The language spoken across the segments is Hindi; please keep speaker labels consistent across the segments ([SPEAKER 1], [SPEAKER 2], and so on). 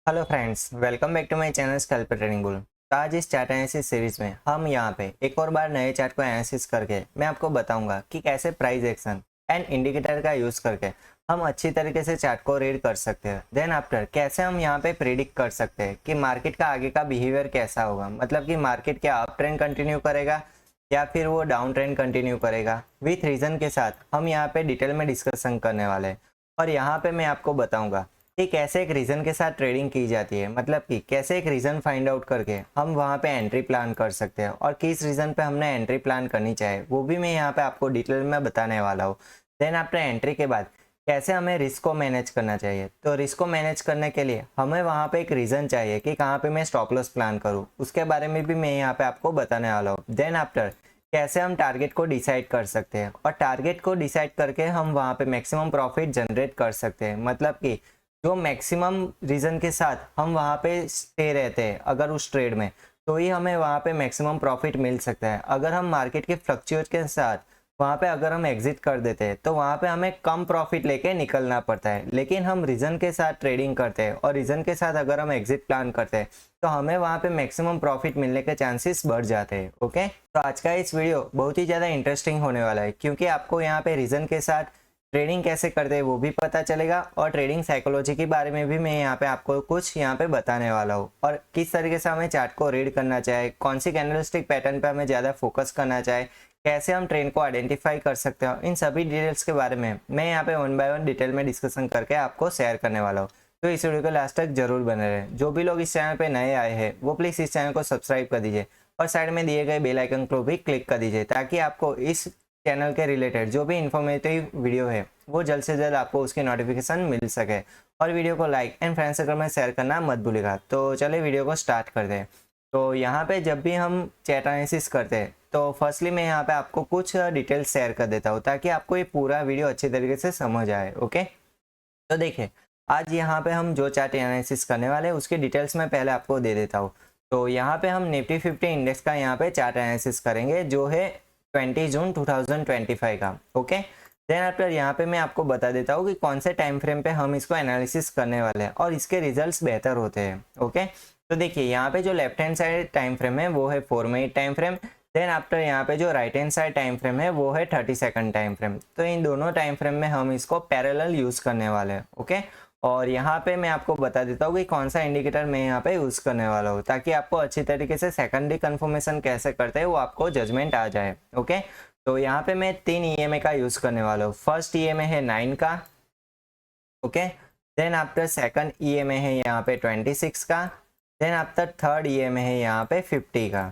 [SPEAKER 1] Hello friends, welcome back to my channel scalp trading bull. तो आज इस चार्ट एनालिसिस सीरीज में हम यहाँ पे एक और बार नए चार्ट को एनालिसिस करके मैं आपको बताऊंगा कि कैसे प्राइस एक्शन एंड इंडिकेटर का यूज करके हम अच्छी तरीके से चार्ट को रीड कर सकते हैं। देन आफ्टर कैसे हम यहाँ पे प्रिडिक्ट कर सकते हैं कि मार्केट का आगे का बिहेवियर कैसा होगा, मतलब कि मार्केट क्या अप ट्रेंड कंटिन्यू करेगा या फिर वो डाउन ट्रेंड कंटिन्यू करेगा। विथ रीजन के साथ हम यहाँ पे डिटेल में डिस्कशन करने वाले हैं और यहाँ पे मैं आपको बताऊंगा कि कैसे एक रीज़न के साथ ट्रेडिंग की जाती है, मतलब कि कैसे एक रीज़न फाइंड आउट करके हम वहाँ पे एंट्री प्लान कर सकते हैं और किस रीज़न पे हमने एंट्री प्लान करनी चाहिए वो भी मैं यहाँ पे आपको डिटेल में बताने वाला हूँ। देन आफ्टर एंट्री के बाद कैसे हमें रिस्क को मैनेज करना चाहिए। तो रिस्क को मैनेज करने के लिए हमें वहाँ पे एक रीज़न चाहिए कि कहाँ पे मैं स्टॉप लॉस प्लान करूँ, उसके बारे में भी मैं यहाँ पे आपको बताने वाला हूँ। देन आफ्टर कैसे हम टारगेट को डिसाइड कर सकते हैं और टारगेट को डिसाइड करके हम वहाँ पे मैक्सिमम प्रॉफिट जनरेट कर सकते हैं, मतलब कि जो मैक्सिमम रीजन के साथ हम वहाँ पे स्टे रहते हैं अगर उस ट्रेड में, तो ही हमें वहाँ पे मैक्सिमम प्रॉफिट मिल सकता है। अगर हम मार्केट के फ्लक्चुएट के साथ वहाँ पे अगर हम एग्जिट कर देते हैं तो वहाँ पे हमें कम प्रॉफिट लेके निकलना पड़ता है, लेकिन हम रीजन के साथ ट्रेडिंग करते हैं और रीजन के साथ अगर हम एग्जिट प्लान करते हैं तो हमें वहाँ पे मैक्सिमम प्रॉफिट मिलने के चांसेस बढ़ जाते हैं। ओके, तो आज का इस वीडियो बहुत ही ज़्यादा इंटरेस्टिंग होने वाला है क्योंकि आपको यहाँ पे रीजन के साथ ट्रेडिंग कैसे करते हैं वो भी पता चलेगा और ट्रेडिंग साइकोलॉजी के बारे में भी मैं यहाँ पे आपको कुछ यहाँ पे बताने वाला हूँ और किस तरीके से हमें चार्ट को रीड करना चाहिए, कौन सी कैंडलस्टिक पैटर्न पे हमें ज़्यादा फोकस करना चाहिए, कैसे हम ट्रेंड को आइडेंटिफाई कर सकते हैं। इन सभी डिटेल्स के बारे में मैं यहाँ पे वन बाय वन डिटेल में डिस्कशन करके आपको शेयर करने वाला हूँ। तो इस वीडियो को लास्ट तक जरूर बने रहें। जो भी लोग इस चैनल पर नए आए हैं वो प्लीज़ इस चैनल को सब्सक्राइब कर दीजिए और साइड में दिए गए बेल आइकन को भी क्लिक कर दीजिए ताकि आपको इस चैनल के रिलेटेड जो भी इंफॉर्मेटिव वीडियो है वो जल्द से जल्द आपको उसकी नोटिफिकेशन मिल सके। और वीडियो को लाइक एंड फ्रेंड सर्कल में शेयर करना मत भूलिएगा। तो चलिए वीडियो को स्टार्ट करते हैं। तो यहाँ पे जब भी हम चार्ट एनालिसिस करते हैं तो फर्स्टली मैं यहाँ पे आपको कुछ डिटेल्स शेयर कर देता हूँ ताकि आपको ये पूरा वीडियो अच्छी तरीके से समझ आए। ओके, तो देखिए आज यहाँ पे हम जो चार्ट एनालिसिस करने वाले हैं उसकी डिटेल्स मैं पहले आपको दे देता हूँ। तो यहाँ पे हम निफ्टी 50 इंडेक्स का यहाँ पे चार्ट एनालिसिस करेंगे जो है 20 जून 2025 का। ओके, देन आफ्टर यहाँ पे मैं आपको बता देता हूँ कि कौन से टाइम फ्रेम पे हम इसको एनालिसिस करने वाले हैं और इसके रिजल्ट्स बेहतर होते हैं। ओके, तो देखिए यहाँ पे जो left hand side time frame है वो है 4 minute time frame. Then after यहाँ पे जो right hand side time frame है वो है 30 सेकंड टाइम फ्रेम। तो इन दोनों टाइम फ्रेम में हम इसको पैरेलल यूज करने वाले हैं। ओके, और यहाँ पे मैं आपको बता देता हूँ कि कौन सा इंडिकेटर मैं यहाँ पे यूज करने वाला हूँ ताकि आपको अच्छी तरीके से सेकेंडरी कंफर्मेशन कैसे करते हैं वो आपको जजमेंट आ जाए। ओके, तो यहाँ पे मैं 3 ईएमए का यूज करने वाला हूँ। फर्स्ट ईएमए है 9 का। Okay, then after second EMA है यहाँ पे 26 का। देन आफ्टर थर्ड ईएमए है यहाँ पे 50 का।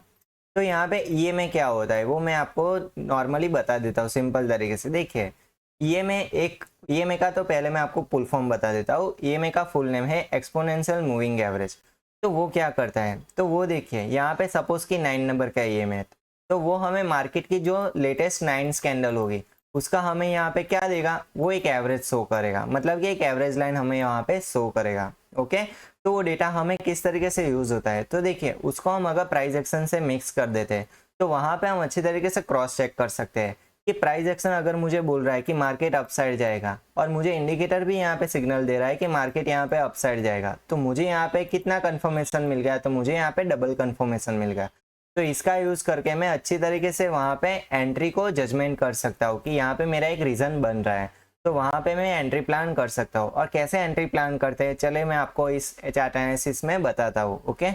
[SPEAKER 1] तो यहाँ पे ईएमए क्या होता है वो मैं आपको नॉर्मली बता देता हूँ सिंपल तरीके से। देखिए ईएमए का तो पहले मैं आपको फुल फॉर्म बता देता हूँ। ईएमए का फुल नेम है एक्सपोनेंशियल मूविंग एवरेज। तो वो क्या करता है, तो वो देखिए यहाँ पे सपोज कि 9 नंबर का ईएमए है तो वो हमें मार्केट की जो लेटेस्ट 9 कैंडल होगी उसका हमें यहाँ पे क्या देगा, वो एक एवरेज शो करेगा, मतलब कि एक एवरेज लाइन हमें यहाँ पे शो करेगा। ओके, तो वो डेटा हमें किस तरीके से यूज होता है, तो देखिए उसको हम अगर प्राइस एक्शन से मिक्स कर देते हैं तो वहां पे हम अच्छी तरीके से क्रॉस चेक कर सकते हैं कि प्राइस एक्शन अगर मुझे बोल रहा है कि मार्केट अपसाइड जाएगा और मुझे इंडिकेटर भी यहाँ पे सिग्नल दे रहा है कि मार्केट यहाँ पे अपसाइड जाएगा, तो मुझे यहाँ पे कितना कंफर्मेशन मिल गया, तो मुझे यहाँ पे डबल कंफर्मेशन मिल गया। तो इसका यूज करके मैं अच्छी तरीके से वहां पे एंट्री को जजमेंट कर सकता हूँ कि यहाँ पे मेरा एक रीजन बन रहा है, तो वहां पे मैं एंट्री प्लान कर सकता हूँ। और कैसे एंट्री प्लान करते हैं चले मैं आपको इस चार्ट एनालिसिस में बताता हूँ। ओके,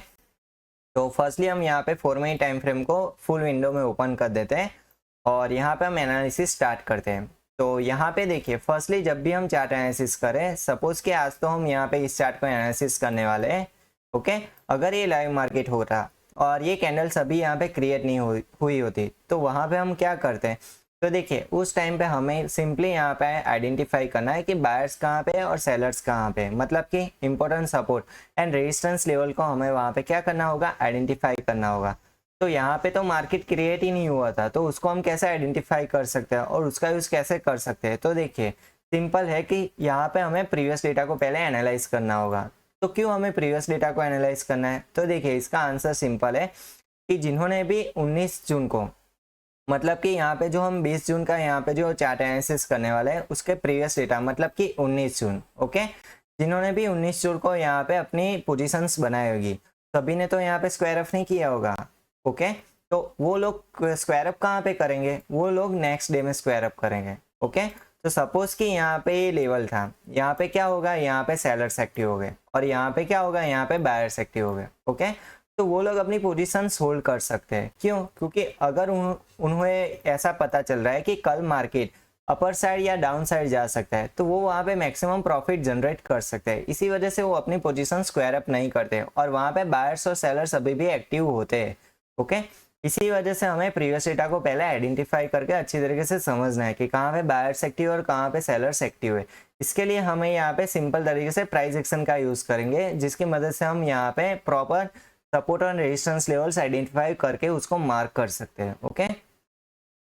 [SPEAKER 1] तो फर्स्टली हम यहाँ पे 4 मिनट टाइम फ्रेम को फुल विंडो में ओपन कर देते हैं और यहाँ पे हम एनालिसिस स्टार्ट करते हैं। तो यहाँ पे देखिए फर्स्टली जब भी हम चार्ट एनालिसिस करें, सपोज कि आज तो हम यहाँ पे इस चार्ट को एनालिसिस करने वाले हैं। ओके, अगर ये लाइव मार्केट हो रहा और ये कैंडल्स अभी यहाँ पे क्रिएट नहीं हुई होती तो वहाँ पे हम क्या करते हैं, तो देखिए उस टाइम पे हमें सिंपली यहाँ पे आइडेंटिफाई करना है कि बायर्स कहाँ पे और सेलर्स कहाँ पे, मतलब कि important support and resistance level को हमें वहाँ पे क्या करना होगा, आइडेंटिफाई करना होगा। तो यहाँ पे तो मार्केट क्रिएट ही नहीं हुआ था तो उसको हम कैसे आइडेंटिफाई कर सकते हैं और उसका यूज कैसे कर सकते हैं, तो देखिए सिंपल है कि यहाँ पे हमें प्रीवियस डेटा को पहले एनालाइज करना होगा। तो क्यों हमें प्रीवियस डेटा को एनालाइज करना है, तो देखिए इसका आंसर सिंपल है कि जिन्होंने भी 19 जून को, मतलब कि यहाँ पे जो हम 20 जून का यहाँ पे जो चार्ट एनालिसिस करने वाले हैं उसके प्रीवियस डेटा, मतलब कि 19 जून। ओके, जिन्होंने भी 19 जून को यहाँ पे अपनी पोजीशंस बनाई होगी, सभी ने तो यहाँ पे स्क्वायर ऑफ नहीं किया होगा। ओके, तो वो लोग स्क्वायर अप कहाँ पे करेंगे, वो लोग नेक्स्ट डे में स्क्वायर अप करेंगे। ओके, तो सपोज कि यहाँ पे ये लेवल था, यहाँ पे क्या होगा, यहाँ पे सेलर्स एक्टिव हो गए और यहाँ पे क्या होगा, यहाँ पे बायर्स एक्टिव हो गए। ओके, तो वो लोग अपनी पोजीशंस होल्ड कर सकते हैं। क्यों? क्योंकि अगर उन्हें ऐसा पता चल रहा है कि कल मार्केट अपर साइड या डाउन साइड जा सकता है, तो वो वहाँ पे मैक्सिमम प्रॉफिट जनरेट कर सकते हैं। इसी वजह से वो अपनी पोजीशन स्क्वायर अप नहीं करते और वहाँ पे बायर्स और सेलर्स अभी भी एक्टिव होते हैं। ओके, इसी वजह से हमें प्रीवियस डेटा को पहले आइडेंटिफाई करके अच्छी तरीके से समझना है कि कहाँ पे बायर्स एक्टिव और कहाँ पे सेलर्स एक्टिव है। इसके लिए हमें यहाँ पे सिंपल तरीके से प्राइस एक्शन का यूज करेंगे, जिसकी मदद से हम यहाँ पे प्रॉपर सपोर्ट और रेजिस्टेंस लेवल्स आइडेंटिफाई करके उसको मार्क कर सकते हैं। ओके,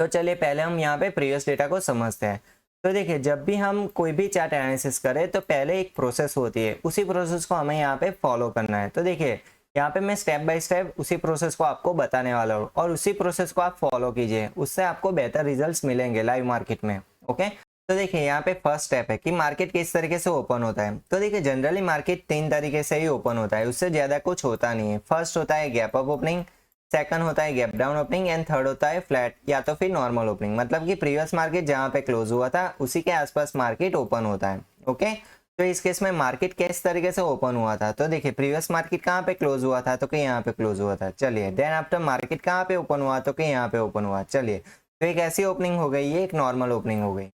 [SPEAKER 1] तो चलिए पहले हम यहाँ पे प्रीवियस डेटा को समझते हैं। तो देखिए, जब भी हम कोई भी चार्ट एनालिसिस करें तो पहले एक प्रोसेस होती है, उसी प्रोसेस को हमें यहाँ पे फॉलो करना है। तो देखिए, यहाँ पे मैं स्टेप बाय स्टेप उसी प्रोसेस को आपको बताने वाला हूँ और उसी प्रोसेस को आप फॉलो कीजिए, उससे आपको बेहतर रिजल्ट्स मिलेंगे लाइव मार्केट में। ओके, तो देखिए यहाँ पे फर्स्ट स्टेप है कि मार्केट किस तरीके से ओपन होता है। तो देखिए, जनरली मार्केट 3 तरीके से ही ओपन होता है, उससे ज्यादा कुछ होता नहीं है। फर्स्ट होता है गैप अप ओपनिंग, सेकंड होता है gap down opening and third होता है फ्लैट या तो फिर नॉर्मल ओपनिंग। मतलब कि प्रीवियस मार्केट जहां पे क्लोज हुआ था उसी के आसपास मार्केट ओपन होता है। ओके, तो इस केस में मार्केट किस तरीके से ओपन हुआ था, तो देखिए प्रीवियस मार्केट कहाँ पे क्लोज हुआ था, तो कि यहाँ पे क्लोज हुआ था। चलिए, देन आफ्टर मार्केट कहाँ पे ओपन हुआ, तो कि यहाँ पे ओपन हुआ। चलिए, तो एक ऐसी ओपनिंग हो गई, ये एक नॉर्मल ओपनिंग हो गई।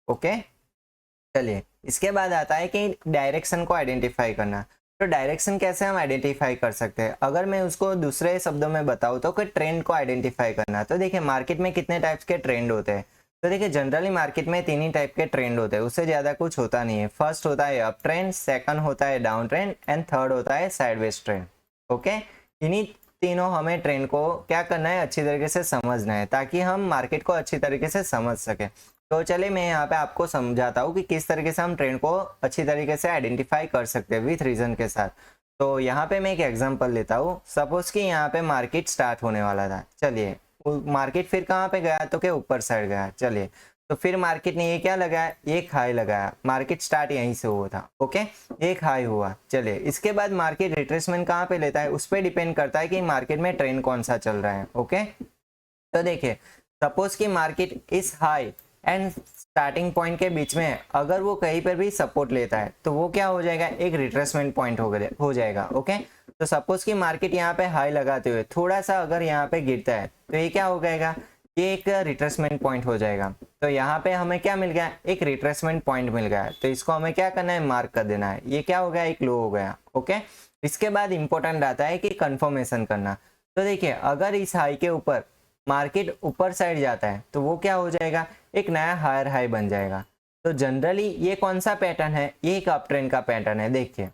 [SPEAKER 1] ओके, चलिए इसके बाद आता है कि डायरेक्शन को आइडेंटिफाई करना। तो डायरेक्शन कैसे हम आइडेंटिफाई कर सकते हैं, अगर मैं उसको दूसरे शब्दों में बताऊँ तो कि ट्रेंड को आइडेंटिफाई करना। तो देखिए, मार्केट में कितने टाइप्स के ट्रेंड होते हैं, तो देखिए जनरली मार्केट में 3 ही टाइप के ट्रेंड होते हैं, उससे ज़्यादा कुछ होता नहीं है। फर्स्ट होता है अप ट्रेंड, सेकंड होता है डाउन ट्रेंड एंड थर्ड होता है साइडवेज ट्रेंड। ओके, इन्हीं तीनों हमें ट्रेंड को क्या करना है, अच्छी तरीके से समझना है ताकि हम मार्केट को अच्छी तरीके से समझ सके। तो चलिए मैं यहाँ पे आपको समझाता हूँ कि किस तरीके से हम ट्रेंड को अच्छी तरीके से आइडेंटिफाई कर सकते हैं विथ रीजन के साथ। तो यहाँ पे मैं एक एग्जांपल लेता हूँ। सपोज कि यहाँ पे मार्केट स्टार्ट होने वाला था। चलिए, मार्केट फिर कहाँ पे गया, तो क्या ऊपर साइड गया। चलिए, तो फिर मार्केट ने ये क्या लगाया, एक हाई लगाया। मार्केट स्टार्ट यहीं से हुआ था। ओके, एक हाई हुआ। चलिए, इसके बाद मार्केट रिट्रेसमेंट कहाँ पे लेता है, उस पर डिपेंड करता है कि मार्केट में ट्रेंड कौन सा चल रहा है। ओके, तो देखिए सपोज कि मार्केट इस हाई एंड स्टार्टिंग पॉइंट के बीच में अगर वो कहीं पर भी सपोर्ट लेता है तो वो क्या हो जाएगा, एक रिट्रेसमेंट पॉइंट हो जाएगा। ओके, तो सपोज कि मार्केट यहाँ पे हाई लगाते हुए थोड़ा सा अगर यहाँ पे गिरता है तो ये क्या हो जाएगा, ये एक रिट्रेसमेंट पॉइंट हो जाएगा। तो यहाँ पे हमें क्या मिल गया, एक रिट्रेसमेंट पॉइंट मिल गया। तो इसको हमें क्या करना है, मार्क कर देना है। ये क्या हो गया, एक लो हो गया। ओके, इसके बाद इंपॉर्टेंट आता है कि कंफर्मेशन करना। तो देखिए, अगर इस हाई के ऊपर मार्केट ऊपर साइड जाता है तो वो क्या हो जाएगा, एक नया हायर हाई बन जाएगा। तो जनरली ये कौन सा पैटर्न है, ये एक अप ट्रेंड का पैटर्न है। देखिए,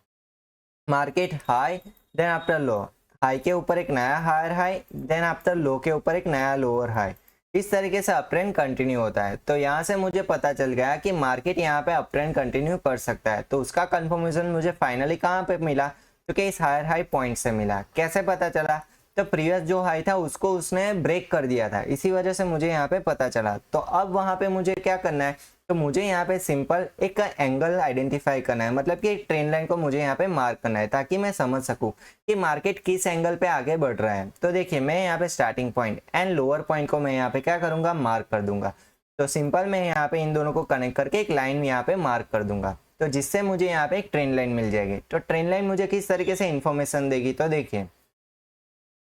[SPEAKER 1] मार्केट हाई देन आफ्टर लो, हाई के ऊपर एक नया हायर हाई देन आफ्टर लो के ऊपर एक नया लोअर हाई। इस तरीके से अप ट्रेंड कंटिन्यू होता है। तो यहाँ से मुझे पता चल गया कि मार्केट यहाँ पे अप ट्रेंड कंटिन्यू कर सकता है। तो उसका कंफर्मेशन मुझे फाइनली कहाँ पे मिला, क्योंकि इस हायर हाई पॉइंट से मिला। कैसे पता चला, तो प्रीवियस जो हाई था उसको उसने ब्रेक कर दिया था, इसी वजह से मुझे यहाँ पे पता चला। तो अब वहां पे मुझे क्या करना है, तो मुझे यहाँ पे सिंपल एक एंगल आइडेंटिफाई करना है, मतलब कि एक ट्रेंड लाइन को मुझे यहाँ पे मार्क करना है ताकि मैं समझ सकूं कि मार्केट किस एंगल पे आगे बढ़ रहा है। तो देखिए, मैं यहाँ पे starting point and lower point को मैं यहाँ पे क्या करूंगा, मार्क कर दूंगा। तो सिंपल मैं यहाँ पे इन दोनों को कनेक्ट करके एक लाइन यहाँ पे मार्क कर दूंगा, तो जिससे मुझे यहाँ पे एक ट्रेंड लाइन मिल जाएगी। तो ट्रेंड लाइन मुझे किस तरीके से इंफॉर्मेशन देगी, तो देखिए,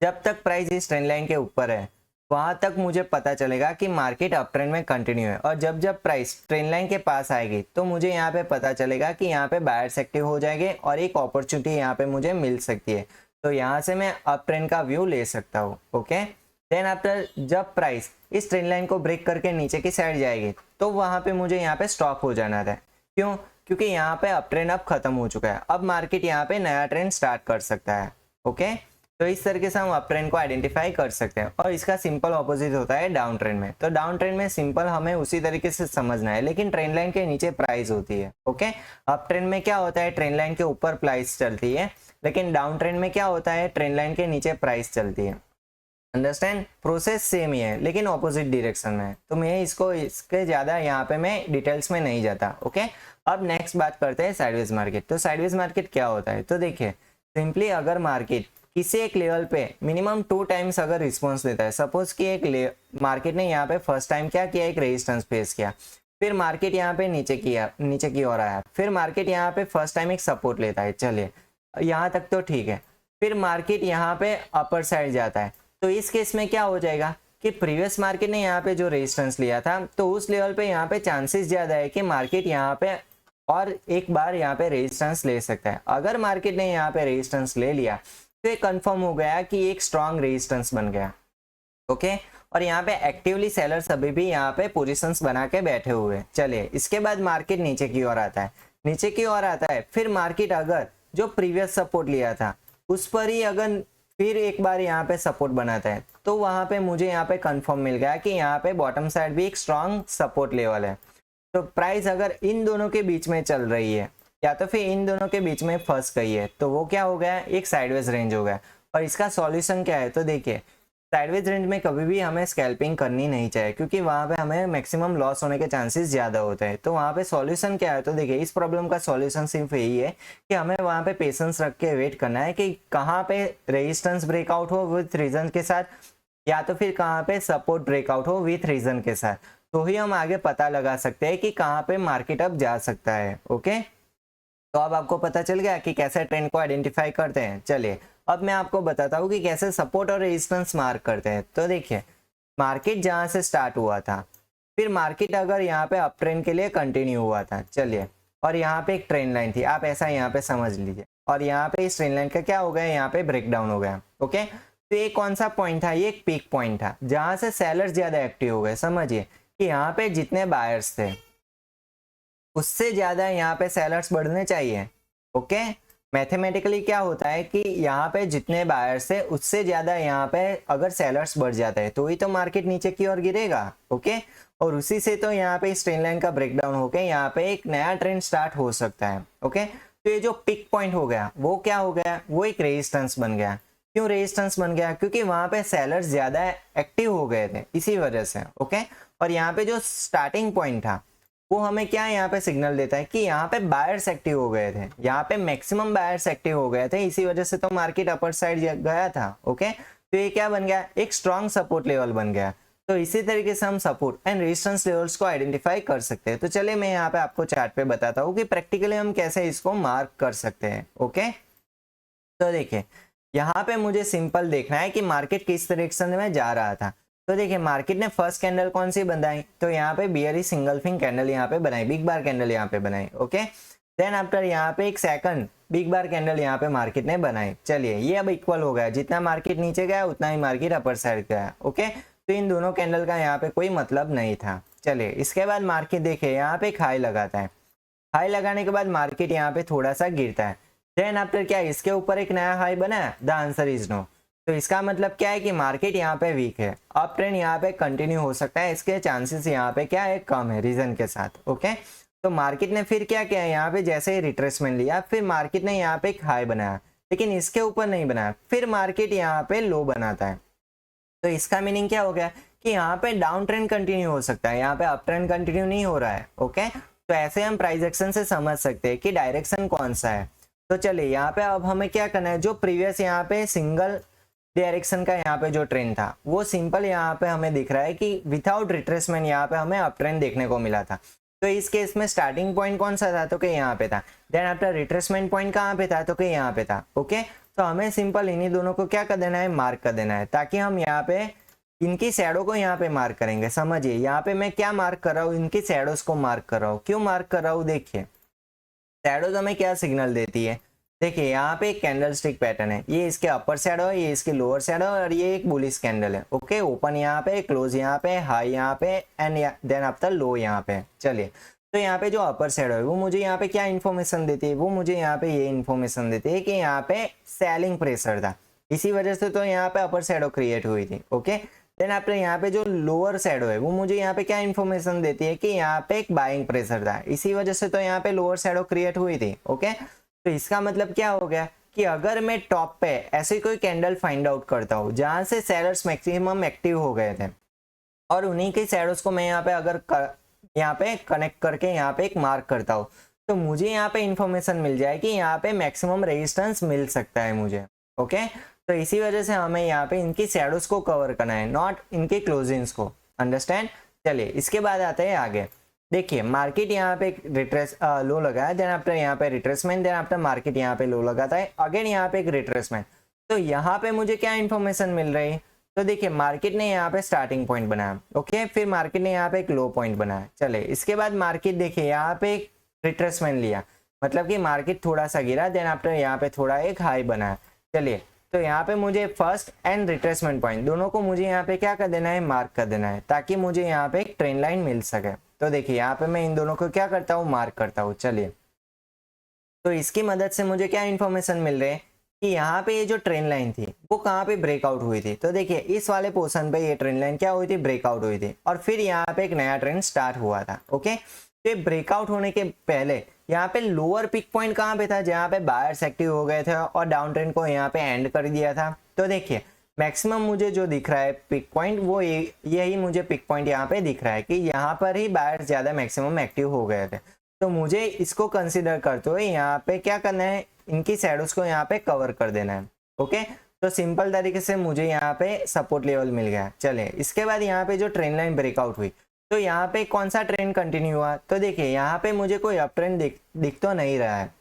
[SPEAKER 1] जब तक प्राइस इस ट्रेंड लाइन के ऊपर है वहां तक मुझे पता चलेगा कि मार्केट अप ट्रेंड में कंटिन्यू है, और जब जब प्राइस ट्रेंड लाइन के पास आएगी तो मुझे यहाँ पे पता चलेगा कि यहाँ पे बायर्स एक्टिव हो जाएंगे और एक अपॉर्चुनिटी यहाँ पे मुझे मिल सकती है। तो यहाँ से मैं अप ट्रेंड का व्यू ले सकता हूँ। ओके, देन आफ्टर जब प्राइस इस ट्रेंड लाइन को ब्रेक करके नीचे की साइड जाएगी तो वहां पे मुझे यहाँ पे स्टॉप हो जाना था। क्यों, क्योंकि यहाँ पे अप ट्रेंड अब खत्म हो चुका है, अब मार्केट यहाँ पे नया ट्रेंड स्टार्ट कर सकता है। ओके, तो इस तरीके से हम अप ट्रेंड को आइडेंटिफाई कर सकते हैं। और इसका सिंपल ऑपोजिट होता है डाउन ट्रेंड में। तो डाउन ट्रेंड में सिंपल हमें उसी तरीके से समझना है, लेकिन ट्रेंड लाइन के नीचे प्राइस होती है। ओके, अप ट्रेंड में क्या होता है, ट्रेंड लाइन के ऊपर प्राइस चलती है, लेकिन डाउन ट्रेंड में क्या होता है, ट्रेंड लाइन के नीचे प्राइस चलती है। अंडरस्टैंड, प्रोसेस सेम ही है लेकिन ऑपोजिट डायरेक्शन में है। तो मैं इसको इसके ज़्यादा यहाँ पे मैं डिटेल्स में नहीं जाता। ओके, अब नेक्स्ट बात करते हैं साइडवेज मार्केट। तो साइडवेज मार्केट क्या होता है? तो देखिए सिंपली अगर मार्केट किसी एक लेवल पे मिनिमम 2 टाइम्स अगर रिस्पॉन्स देता है, सपोज कि एक मार्केट ने यहाँ पे फर्स्ट टाइम क्या किया, एक रेजिस्टेंस फेस किया, फिर मार्केट यहाँ पे नीचे की ओर आया, फिर मार्केट यहाँ पे फर्स्ट टाइम एक सपोर्ट लेता है, चलिए यहाँ तक तो ठीक है, फिर मार्केट यहाँ पे अपर साइड जाता है। तो इस केस में क्या हो जाएगा कि प्रीवियस मार्केट ने यहाँ पे जो रेजिस्टेंस लिया था तो उस लेवल पे यहाँ पे चांसेस ज़्यादा है कि मार्केट यहाँ पे और एक बार यहाँ पे रेजिस्टेंस ले सकता है। अगर मार्केट ने यहाँ पे रेजिस्टेंस ले लिया तो ये कंफर्म हो गया कि एक स्ट्रॉन्ग रेजिस्टेंस बन गया। ओके, और यहाँ पे एक्टिवली सेलर्स अभी भी यहाँ पे पोजीशंस बना के बैठे हुए हैं। चलिए इसके बाद मार्केट नीचे की ओर आता है, नीचे की ओर आता है, फिर मार्केट अगर जो प्रीवियस सपोर्ट लिया था उस पर ही अगर फिर एक बार यहाँ पे सपोर्ट बनाता है तो वहां पे मुझे यहाँ पे कंफर्म मिल गया कि यहाँ पे बॉटम साइड भी एक स्ट्रॉन्ग सपोर्ट लेवल है। तो प्राइस अगर इन दोनों के बीच में चल रही है या तो फिर इन दोनों के बीच में फंस गई है तो वो क्या हो गया, एक साइडवेज रेंज हो गया। और इसका सॉल्यूशन क्या है? तो देखिए साइडवेज रेंज में कभी भी हमें स्कैल्पिंग करनी नहीं चाहिए क्योंकि वहां पे हमें मैक्सिमम लॉस होने के चांसेस ज़्यादा होते हैं। तो वहां पे सॉल्यूशन क्या है? तो देखिए इस प्रॉब्लम का सॉल्यूशन सिर्फ यही है कि हमें वहां पे पेशेंस रख के वेट करना है कि कहाँ पे रेजिस्टेंस ब्रेकआउट हो विथ रीजन के साथ या तो फिर कहाँ पे सपोर्ट ब्रेकआउट हो विथ रीजन के साथ, तो ही हम आगे पता लगा सकते हैं कि कहाँ पे मार्केट अब जा सकता है। ओके, तो अब आपको पता चल गया कि कैसे ट्रेंड को आइडेंटिफाई करते हैं। चलिए अब मैं आपको बताता हूँ कि कैसे सपोर्ट और रेजिस्टेंस मार्क करते हैं। तो देखिए मार्केट जहाँ से स्टार्ट हुआ था, फिर मार्केट अगर यहाँ पे अप ट्रेंड के लिए कंटिन्यू हुआ था, चलिए, और यहाँ पे एक ट्रेंड लाइन थी, आप ऐसा यहाँ पे समझ लीजिए, और यहाँ पे इस ट्रेंड लाइन का क्या हो गया, यहाँ पे ब्रेकडाउन हो गया। ओके, तो ये कौन सा पॉइंट था? ये एक पीक पॉइंट था जहाँ से सेलर्स ज्यादा एक्टिव हो गए। समझिए कि यहाँ पे जितने बायर्स थे उससे ज्यादा यहाँ पे सेलर्स बढ़ने चाहिए। ओके, मैथमेटिकली क्या होता है कि यहाँ पे जितने बायर्स है उससे ज्यादा यहाँ पे अगर सेलर्स बढ़ जाते हैं तो ही तो मार्केट नीचे की ओर गिरेगा। ओके, और उसी से तो यहाँ पे इस ट्रेंड लाइन का ब्रेकडाउन होकर यहाँ पे एक नया ट्रेंड स्टार्ट हो सकता है। ओके, तो ये जो पिक पॉइंट हो गया वो क्या हो गया, वो एक रेजिस्टेंस बन गया। क्यों रेजिस्टेंस बन गया? क्योंकि वहां पे सेलर्स ज्यादा एक्टिव हो गए थे इसी वजह से। ओके, और यहाँ पे जो स्टार्टिंग पॉइंट था वो हमें क्या यहाँ पे सिग्नल देता है कि यहाँ पे बायर्स एक्टिव हो गए थे, यहाँ पे मैक्सिमम बायर्स एक्टिव हो गए थे, इसी वजह से तो मार्केट अपर साइड गया था। ओके, तो ये क्या बन गया, एक स्ट्रॉन्ग सपोर्ट लेवल बन गया। तो इसी तरीके से हम सपोर्ट एंड रेजिस्टेंस लेवल्स को आइडेंटिफाई कर सकते हैं। तो चलिए मैं यहाँ पे आपको चार्ट पे बताता हूँ कि प्रैक्टिकली हम कैसे इसको मार्क कर सकते हैं। ओके, तो देखिए यहाँ पे मुझे सिंपल देखना है कि मार्केट किस डायरेक्शन में जा रहा था। तो देखिए मार्केट ने फर्स्ट कैंडल कौन सी बनाई, तो यहाँ पे बियरी सिंगल फिंग कैंडल यहाँ पे बनाई, बिग बार कैंडल यहाँ पे बनाई। ओके, देन आफ्टर यहाँ पे एक सेकंड बिग बार कैंडल यहाँ पे मार्केट ने बनाई। चलिए ये अब इक्वल हो गया, जितना मार्केट नीचे गया उतना ही मार्केट अपर साइड गया। ओके, तो इन दोनों कैंडल का यहाँ पे कोई मतलब नहीं था। चलिए इसके बाद मार्केट देखिए यहाँ पे एक हाई लगाता है, हाई लगाने के बाद मार्केट यहाँ पे थोड़ा सा गिरता है, देन आफ्टर क्या इसके ऊपर एक नया हाई बना, द आंसर इज नो। तो इसका मतलब क्या है कि मार्केट यहाँ पे वीक है, अप ट्रेंड यहाँ पे कंटिन्यू हो सकता है, इसके चांसेस यहाँ पे क्या है, कम है रीजन के साथ। ओके, तो मार्केट ने फिर क्या किया, यहाँ पे जैसे ही रिट्रेसमेंट लिया फिर मार्केट ने यहाँ पे एक हाई बनाया, लेकिन इसके ऊपर नहीं बनाया, फिर मार्केट यहाँ पे लो बनाता है। तो इसका मीनिंग क्या हो गया कि यहाँ पे डाउन ट्रेंड कंटिन्यू हो सकता है, यहाँ पे अप ट्रेंड कंटिन्यू नहीं हो रहा है। ओके, तो ऐसे हम प्राइस एक्शन से समझ सकते हैं कि डायरेक्शन कौन सा है। तो चलिए यहाँ पे अब हमें क्या करना है, जो प्रीवियस यहाँ पे सिंगल डायरेक्शन का यहाँ पे जो ट्रेंड था वो सिंपल यहाँ पे हमें दिख रहा है कि विदाउट रिट्रेसमेंट यहाँ पे हमें अप ट्रेंड देखने को मिला था। तो इस केस में स्टार्टिंग पॉइंट कौन सा था, तो कि यहाँ पे था, देन आफ्टर रिट्रेसमेंट पॉइंट कहाँ पे था, तो कि यहाँ पे था। ओके, तो हमें सिंपल इन्हीं दोनों को क्या कर देना है, मार्क कर देना है, ताकि हम यहाँ पे इनकी शैडो को यहाँ पे मार्क करेंगे। समझिए यहाँ पे मैं क्या मार्क कर रहा हूँ, इनकी शैडोज को मार्क कर रहा हूँ। क्यों मार्क कर रहा हूँ, देखिए शैडोज हमें क्या सिग्नल देती है। देखिए यहाँ पे एक कैंडल स्टिक पैटर्न है, ये इसके अपर शैडो है, ये इसकी लोअर शैडो है, और ये एक बुलिश कैंडल है। ओके, ओपन यहाँ पे, क्लोज यहाँ पे, हाई यहाँ पे, एंड देन आफ्टर लो यहाँ पे। चलिए तो यहाँ पे जो अपर शैडो है वो मुझे यहाँ पे क्या इन्फॉर्मेशन देती है, वो मुझे यहाँ पे ये इन्फॉर्मेशन देती है कि यहाँ पे सेलिंग प्रेशर था, इसी वजह से तो यहाँ पे अपर शैडो क्रिएट हुई थी। ओके, देन आफ्टर यहाँ पे जो लोअर शैडो है वो मुझे यहाँ पे क्या इन्फॉर्मेशन देती है कि यहाँ पे एक बाइंग प्रेशर था, इसी वजह से तो यहाँ पे लोअर शैडो क्रिएट हुई थी। ओके, तो इसका मतलब क्या हो गया कि अगर मैं टॉप पे ऐसे कोई कैंडल फाइंड आउट करता हूँ जहां से सेलर्स मैक्सिमम एक्टिव हो गए थे और उन्हीं के शैडोज को मैं यहाँ पे यहाँ पे कनेक्ट करके यहाँ पे एक मार्क करता हूँ, तो मुझे यहाँ पे इंफॉर्मेशन मिल जाए कि यहाँ पे मैक्सिमम रेजिस्टेंस मिल सकता है मुझे। ओके, तो इसी वजह से हमें यहाँ पे इनकी शैडोज को कवर करना है, नॉट इनके क्लोजिंग्स को। अंडरस्टैंड। चलिए इसके बाद आते हैं आगे। देखिए मार्केट यहाँ पे रिट्रेस लो लगा है, देन आफ्टर यहाँ पे रिट्रेसमेंट, देन आफ्टर मार्केट यहाँ पे लो लगाता है, अगेन यहाँ पे एक रिट्रेसमेंट। तो यहाँ पे मुझे क्या इन्फॉर्मेशन मिल रही है? तो देखिए मार्केट ने यहाँ पे स्टार्टिंग पॉइंट बनाया, ओके, फिर मार्केट ने यहाँ पे एक लो पॉइंट बनाया। चले इसके बाद मार्केट देखिए यहाँ पे एक रिट्रेसमेंट लिया, मतलब कि मार्केट थोड़ा सा गिरा, देन आफ्टर यहाँ पे थोड़ा एक हाई बनाया। चलिए तो यहाँ पे मुझे फर्स्ट एंड रिट्रेसमेंट पॉइंट दोनों को मुझे यहाँ पे क्या कर देना है? मार्क कर देना है, ताकि मुझे यहाँ पे एक ट्रेंड लाइन मिल सके। तो देखिए यहाँ पे मैं इन दोनों को क्या करता हूँ? मार्क करता हूँ। चलिए तो इसकी मदद से मुझे क्या इन्फॉर्मेशन मिल रही है कि यहाँ पे ये जो ट्रेंड लाइन थी वो कहाँ पे ब्रेकआउट हुई थी। तो देखिए इस वाले पोर्शन पे ये ट्रेंड लाइन क्या हुई थी? ब्रेकआउट हुई थी, और फिर यहाँ पे एक नया ट्रेंड स्टार्ट हुआ था। ओके, तो ब्रेकआउट होने के पहले यहाँ पे लोअर पिक पॉइंट कहाँ पे था? जहाँ पे बायर्स एक्टिव हो गए थे और डाउन ट्रेंड को यहाँ पे एंड कर दिया था। तो देखिए मैक्सिमम मुझे जो दिख रहा है पिक पॉइंट, वो यही मुझे पिक पॉइंट यहाँ पे दिख रहा है कि यहाँ पर ही बायर्स ज्यादा मैक्सिमम एक्टिव हो गए थे। तो मुझे इसको कंसिडर करते हुए यहाँ पे क्या करना है? इनकी शैडोज को यहाँ पे कवर कर देना है। ओके, तो सिंपल तरीके से मुझे यहाँ पे सपोर्ट लेवल मिल गया। चले इसके बाद यहाँ पे जो ट्रेंड लाइन ब्रेकआउट हुई, तो यहाँ पे कौन सा ट्रेंड कंटिन्यू हुआ? तो देखिए यहाँ पे मुझे कोई अप ट्रेंड दिख तो नहीं रहा है।